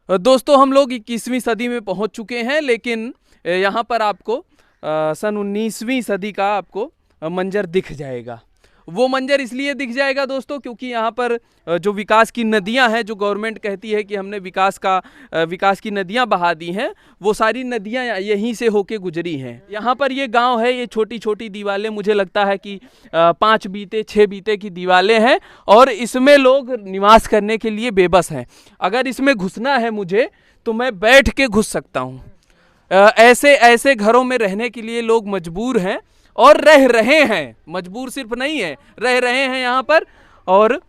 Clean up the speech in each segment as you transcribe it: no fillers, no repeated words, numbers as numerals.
दोस्तों हम लोग 21वीं सदी में पहुंच चुके हैं, लेकिन यहाँ पर आपको सन 19वीं सदी का आपको मंजर दिख जाएगा। वो मंजर इसलिए दिख जाएगा दोस्तों क्योंकि यहाँ पर जो विकास की नदियाँ हैं, जो गवर्नमेंट कहती है कि हमने विकास की नदियाँ बहा दी हैं, वो सारी नदियाँ यहीं से होके गुजरी हैं। यहाँ पर ये गांव है, ये छोटी छोटी दीवारें, मुझे लगता है कि 5 बीते 6 बीते की दीवारें हैं और इसमें लोग निवास करने के लिए बेबस हैं। अगर इसमें घुसना है मुझे तो मैं बैठ के घुस सकता हूँ। ऐसे ऐसे घरों में रहने के लिए लोग मजबूर हैं और रह रहे हैं, मजबूर सिर्फ नहीं है, रह रहे हैं यहाँ पर। और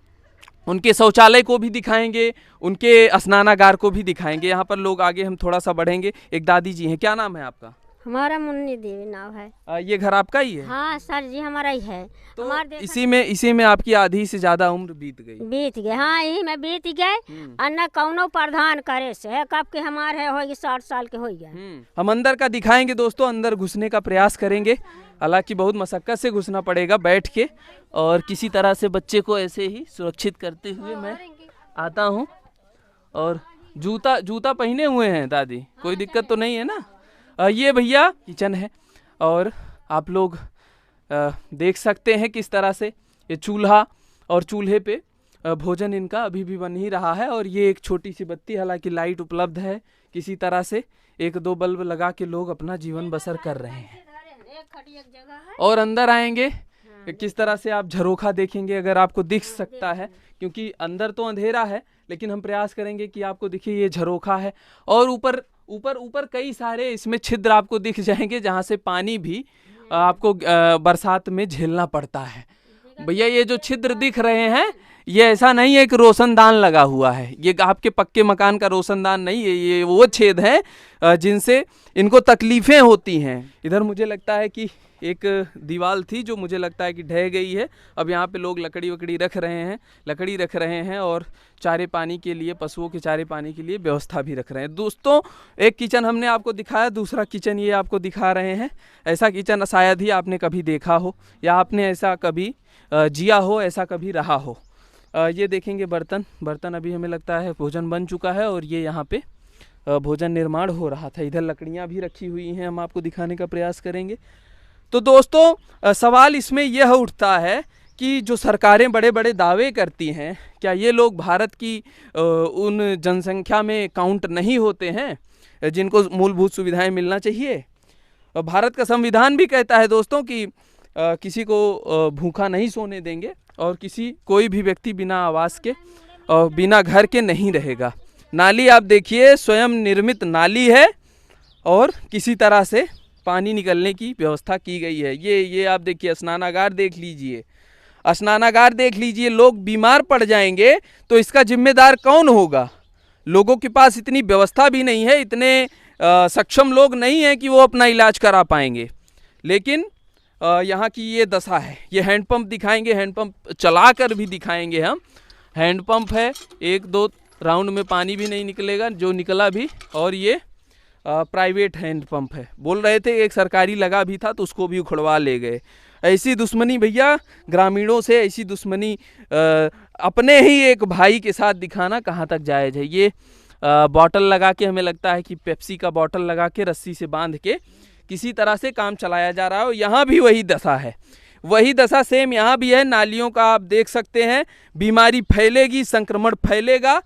उनके शौचालय को भी दिखाएंगे, उनके स्नानागार को भी दिखाएंगे। यहाँ पर लोग आगे हम थोड़ा सा बढ़ेंगे। एक दादी जी हैं, क्या नाम है आपका? हमारा मुन्नी देवी नाम है। ये घर आपका ही है? हाँ सर जी, हमारा ही है। तो इसी में आपकी आधी से ज्यादा उम्र बीत गई। हाँ, यही में बीत गए। अन्ना कौनो प्रधान करे से कब के हमारे होगी 60 साल के हो गए। हम अंदर का दिखाएंगे दोस्तों, अंदर घुसने का प्रयास करेंगे। हालांकि बहुत मशक्कत से घुसना पड़ेगा बैठ के, और किसी तरह से बच्चे को ऐसे ही सुरक्षित करते हुए मैं आता हूँ। और जूता पहने हुए हैं दादी, कोई दिक्कत तो नहीं है ना? ये भैया किचन है और आप लोग देख सकते हैं किस तरह से ये चूल्हा, और चूल्हे पे भोजन इनका अभी भी बन ही रहा है। और ये एक छोटी सी बत्ती, हालांकि लाइट उपलब्ध है, किसी तरह से 1-2 बल्ब लगा के लोग अपना जीवन बसर कर रहे हैं। और अंदर आएंगे, किस तरह से आप झरोखा देखेंगे, अगर आपको दिख सकता है, क्योंकि अंदर तो अंधेरा है, लेकिन हम प्रयास करेंगे कि आपको दिखे। ये झरोखा है और ऊपर ऊपर ऊपर कई सारे इसमें छिद्र आपको दिख जाएंगे, जहाँ से पानी भी आपको बरसात में झेलना पड़ता है। भैया ये जो छिद्र दिख रहे हैं, ये ऐसा नहीं है कि रोशनदान लगा हुआ है, ये आपके पक्के मकान का रोशनदान नहीं है, ये वो छेद है जिनसे इनको तकलीफें होती हैं। इधर मुझे लगता है कि एक दीवार थी जो मुझे लगता है कि ढह गई है। अब यहाँ पे लोग लकड़ी रख रहे हैं और चारे पानी के लिए, पशुओं के चारे पानी के लिए व्यवस्था भी रख रहे हैं। दोस्तों एक किचन हमने आपको दिखाया, दूसरा किचन ये आपको दिखा रहे हैं। ऐसा किचन शायद ही आपने कभी देखा हो, या आपने ऐसा कभी जिया हो, ऐसा कभी रहा हो। ये देखेंगे बर्तन अभी हमें लगता है भोजन बन चुका है, और ये यहाँ पे भोजन निर्माण हो रहा था। इधर लकड़ियाँ भी रखी हुई हैं, हम आपको दिखाने का प्रयास करेंगे। तो दोस्तों सवाल इसमें यह उठता है कि जो सरकारें बड़े बड़े दावे करती हैं, क्या ये लोग भारत की उन जनसंख्या में काउंट नहीं होते हैं जिनको मूलभूत सुविधाएं मिलना चाहिए? भारत का संविधान भी कहता है दोस्तों कि किसी को भूखा नहीं सोने देंगे, और कोई भी व्यक्ति बिना आवास के और बिना घर के नहीं रहेगा। नाली आप देखिए, स्वयं निर्मित नाली है और किसी तरह से पानी निकलने की व्यवस्था की गई है। ये आप देखिए, स्नानागार देख लीजिए। लोग बीमार पड़ जाएंगे तो इसका जिम्मेदार कौन होगा? लोगों के पास इतनी व्यवस्था भी नहीं है, इतने सक्षम लोग नहीं हैं कि वो अपना इलाज करा पाएंगे। लेकिन यहाँ की ये दशा है। ये हैंडपंप दिखाएंगे, हैंडपंप चला कर भी दिखाएंगे हम। हैंडपंप है, 1-2 राउंड में पानी भी नहीं निकलेगा, जो निकला भी। और ये प्राइवेट हैंडपंप है। बोल रहे थे एक सरकारी लगा भी था तो उसको भी उखड़वा ले गए। ऐसी दुश्मनी भैया ग्रामीणों से, ऐसी दुश्मनी अपने ही एक भाई के साथ दिखाना कहाँ तक जायज़ है? ये बॉटल लगा के, हमें लगता है कि पेप्सी का बॉटल लगा के रस्सी से बांध के किसी तरह से काम चलाया जा रहा है। यहाँ भी वही दशा है, वही दशा सेम यहाँ भी है। नालियों का आप देख सकते हैं, बीमारी फैलेगी, संक्रमण फैलेगा,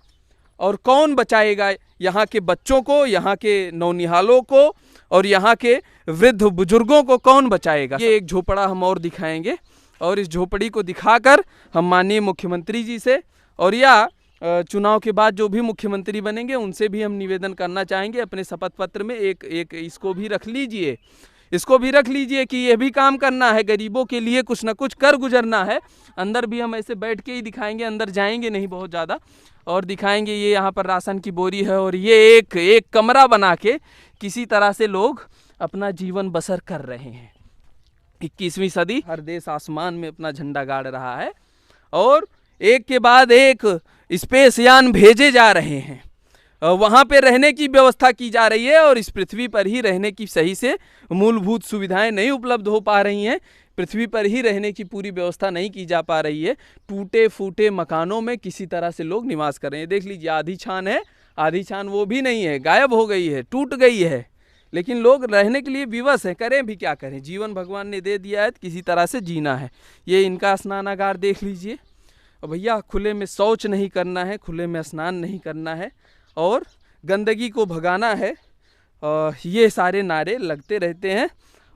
और कौन बचाएगा यहाँ के बच्चों को, यहाँ के नौनिहालों को, और यहाँ के वृद्ध बुजुर्गों को कौन बचाएगा? ये एक झोपड़ा हम और दिखाएंगे, और इस झोपड़ी को दिखाकर हम माननीय मुख्यमंत्री जी से, और या चुनाव के बाद जो भी मुख्यमंत्री बनेंगे उनसे भी हम निवेदन करना चाहेंगे, अपने शपथ पत्र में एक इसको भी रख लीजिए कि ये भी काम करना है, गरीबों के लिए कुछ ना कुछ कर गुजरना है। अंदर भी हम ऐसे बैठ के ही दिखाएंगे, अंदर जाएंगे नहीं बहुत ज़्यादा, और दिखाएंगे। ये यहाँ पर राशन की बोरी है, और ये एक कमरा बना के किसी तरह से लोग अपना जीवन बसर कर रहे हैं। 21वीं सदी, हर देश आसमान में अपना झंडा गाड़ रहा है, और एक के बाद एक स्पेस यान भेजे जा रहे हैं। वहाँ पे रहने की व्यवस्था की जा रही है, और इस पृथ्वी पर ही रहने की सही से मूलभूत सुविधाएं नहीं उपलब्ध हो पा रही हैं। पृथ्वी पर ही रहने की पूरी व्यवस्था नहीं की जा पा रही है। टूटे फूटे मकानों में किसी तरह से लोग निवास कर रहे हैं। देख लीजिए, आधी छान है, आधी छान वो भी नहीं है, गायब हो गई है, टूट गई है। लेकिन लोग रहने के लिए विवश हैं, करें भी क्या करें, जीवन भगवान ने दे दिया है तो किसी तरह से जीना है। ये इनका स्नानागार देख लीजिए। और भैया खुले में शौच नहीं करना है, खुले में स्नान नहीं करना है और गंदगी को भगाना है। ये सारे नारे लगते रहते हैं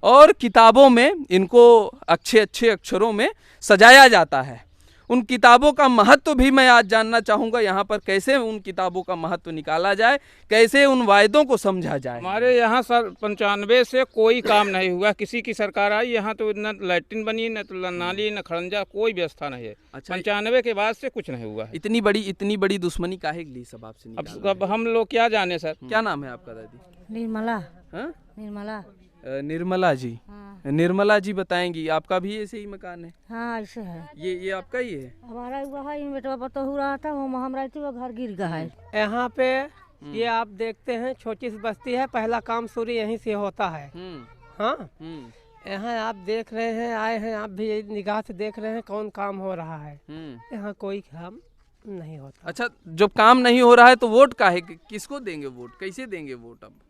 और किताबों में इनको अच्छे अच्छे अक्षरों में सजाया जाता है। उन किताबों का महत्व भी मैं आज जानना चाहूँगा यहाँ पर, कैसे उन किताबों का महत्व निकाला जाए, कैसे उन वायदों को समझा जाए। हमारे यहाँ सर 95 से कोई काम नहीं हुआ, किसी की सरकार आई यहाँ तो न लैट्रिन बनी, न तो नाली, न खड़ंजा, कोई व्यवस्था नहीं है। अच्छा, 95 के बाद से कुछ नहीं हुआ है। इतनी बड़ी दुश्मनी काहे के लिए सब आपसे निकाला? अब हम लोग क्या जाने सर। क्या नाम है आपका दादी? निर्मला। हाँ? निर्मला। निर्मला जी। हाँ। निर्मला जी बताएंगी, आपका भी ऐसे ही मकान है? हाँ ऐसे है। ये आपका ही है? हमारा हुआ है, बेटा बता हो रहा था, वो हम रहते वो घर गिर गया है। यहाँ पे ये आप देखते हैं छोटी सी बस्ती है, पहला काम शुरू यहीं से होता है। हाँ, यहाँ आप देख रहे हैं, आए हैं आप भी निगाह से देख रहे हैं कौन काम हो रहा है। यहाँ कोई काम नहीं होता। अच्छा, जब काम नहीं हो रहा है तो वोट का है, किसको देंगे वोट, कैसे देंगे वोट? अब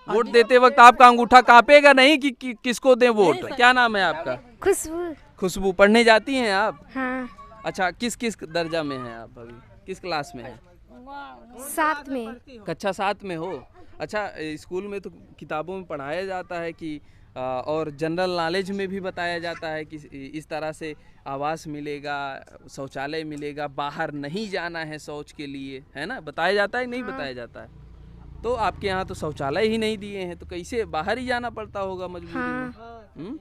वोट देते वक्त आपका अंगूठा कांपेगा नहीं कि किसको दें वोट? क्या नाम है आपका? खुशबू। खुशबू। पढ़ने जाती हैं आप? हाँ। अच्छा, किस दर्जा में हैं आप अभी, किस क्लास में हैं? 7 में। कक्षा 7 में हो? अच्छा, स्कूल में तो किताबों में पढ़ाया जाता है कि और जनरल नॉलेज में भी बताया जाता है कि इस तरह से आवास मिलेगा, शौचालय मिलेगा, बाहर नहीं जाना है शौच के लिए, है ना? बताया जाता है नहीं? बताया जाता है। तो आपके यहाँ तो शौचालय ही नहीं दिए हैं, तो कैसे बाहर ही जाना पड़ता होगा मजबूरी में?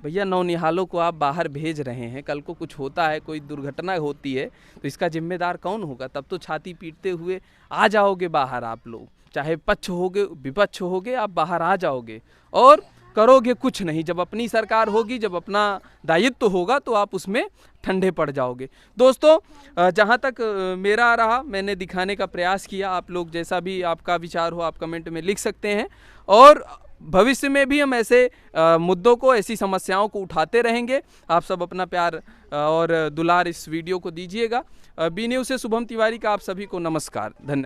भैया नौनिहालों को आप बाहर भेज रहे हैं, कल को कुछ होता है, कोई दुर्घटना होती है तो इसका जिम्मेदार कौन होगा? तब तो छाती पीटते हुए आ जाओगे बाहर आप लोग, चाहे पक्ष होगे विपक्ष होगे, आप बाहर आ जाओगे और करोगे कुछ नहीं। जब अपनी सरकार होगी, जब अपना दायित्व होगा तो आप उसमें ठंडे पड़ जाओगे। दोस्तों, जहाँ तक मेरा रहा, मैंने दिखाने का प्रयास किया। आप लोग जैसा भी आपका विचार हो आप कमेंट में लिख सकते हैं और भविष्य में भी हम ऐसे मुद्दों को, ऐसी समस्याओं को उठाते रहेंगे। आप सब अपना प्यार और दुलार इस वीडियो को दीजिएगा। बी न्यूज़ से शुभम तिवारी का आप सभी को नमस्कार, धन्यवाद।